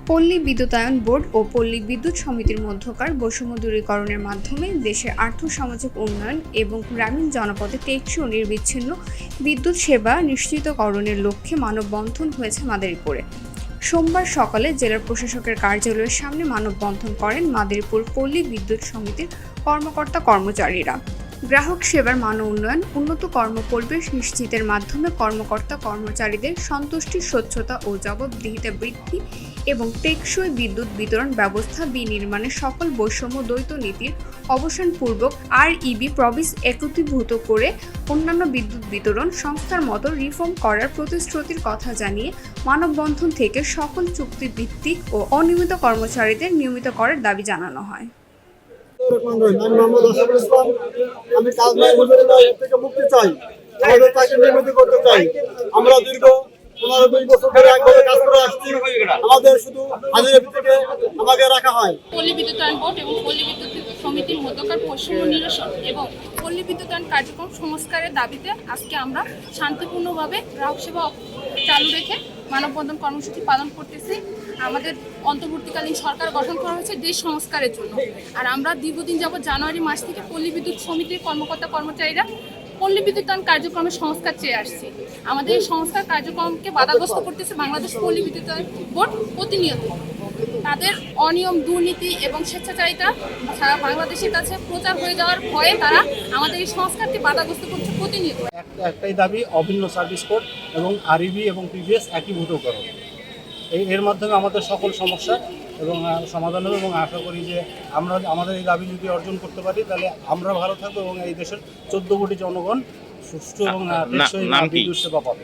পল্লী বিদ্যুতায়ন বোর্ড ও পল্লী বিদ্যুৎ সমিতির মধ্যকার বৈষম্য দূরীকরণের মাধ্যমে দেশের আর্থ-সামাজিক উন্নয়ন এবং গ্রামীণ জনপদে টেকসই ও নিরবিচ্ছিন্ন বিদ্যুৎ সেবা নিশ্চিতকরণের লক্ষ্যে মানববন্ধন হয়েছে মাদারীপুরে। সোমবার সকালে জেলা প্রশাসকের কার্যালয়ের সামনে মানববন্ধন করেন মাদারীপুর পল্লী বিদ্যুৎ সমিতির কর্মকর্তা-কর্মচারীরা। গ্রাহক সেবার মান উন্নয়ন, উন্নত কর্মপরিবেশ নিশ্চিতের মাধ্যমে কর্মকর্তা-কর্মচারীদের সন্তুষ্টি, স্বচ্ছতা ও জবাবদিহিতা বৃদ্ধি এবং টেকসই বিদ্যুৎ বিতরণ ব্যবস্থা বিনির্মাণের সকল বৈষম্য দ্বৈত নীতির অবসানপূর্বক REB প্রভিস একীভূত করে অন্যান্য বিদ্যুৎ বিতরণ সংস্থার মতো রিফর্ম করার প্রতিশ্রুতির কথা জানিয়ে মানববন্ধন থেকে সকল চুক্তিভিত্তিক ও অনিয়মিত কর্মচারীদের নিয়মিত করার দাবি জানানো হয়। আমি কাজ নাই থেকে মুক্তি চাই, আমাদের চাকরি নিয়মিত করতে চাই। আমরা দীর্ঘ 15-20 বছর ধরে একভাবে কাজ করে আসছি, আমাদের শুধু হাজিরা থেকে আমাকে রাখা হয়। পল্লী বিদ্যুতায়ন বোর্ড এবং পল্লী বিদ্যুৎ সমিতির মধ্যকার বৈষম্য নিরসন এবং পল্লী বিদ্যুতায়ন কার্যক্রম সংস্কারের দাবিতে আজকে আমরা শান্তিপূর্ণভাবে গ্রাহক সেবা চালু রেখে মানববন্ধন কর্মসূচি পালন করতেছি। আমাদের অন্তর্বর্তীকালীন সরকার গঠন করা হয়েছে দেশ সংস্কারের জন্য, আর আমরা দীর্ঘদিন যাবৎ জানুয়ারি মাস থেকে পল্লী বিদ্যুৎ সমিতির কর্মকর্তা-কর্মচারীরা পল্লী বিদ্যুতায়ন কার্যক্রমের সংস্কার চেয়ে আসছি। আমাদের এই সংস্কার কার্যক্রমকে বাধাগ্রস্ত করতেছে বাংলাদেশ পল্লী বিদ্যুতায়ন বোর্ড প্রতিনিয়ত। তাদের অনিয়ম, দুর্নীতি এবং স্বেচ্ছাচারিতা সারা বাংলাদেশের কাছে প্রচার হয়ে যাওয়ার ভয়ে তারা আমাদের এই সংস্কারকে বাধাগ্রস্ত করছে প্রতিনিয়ত। একটাই দাবি, অভিন্ন সার্ভিস কোড এবং REB এবং PBS একীভূতকরণ। এর মাধ্যমে আমাদের সকল সমস্যা এবং সমাধান হবে এবং আশা করি যে আমরা আমাদের এই দাবি যদি অর্জন করতে পারি তাহলে আমরা ভালো থাকবো এবং এই দেশের 14 কোটি জনগণ সুষ্ঠু এবং টেকসই বিদ্যুৎ সেবা পাবে।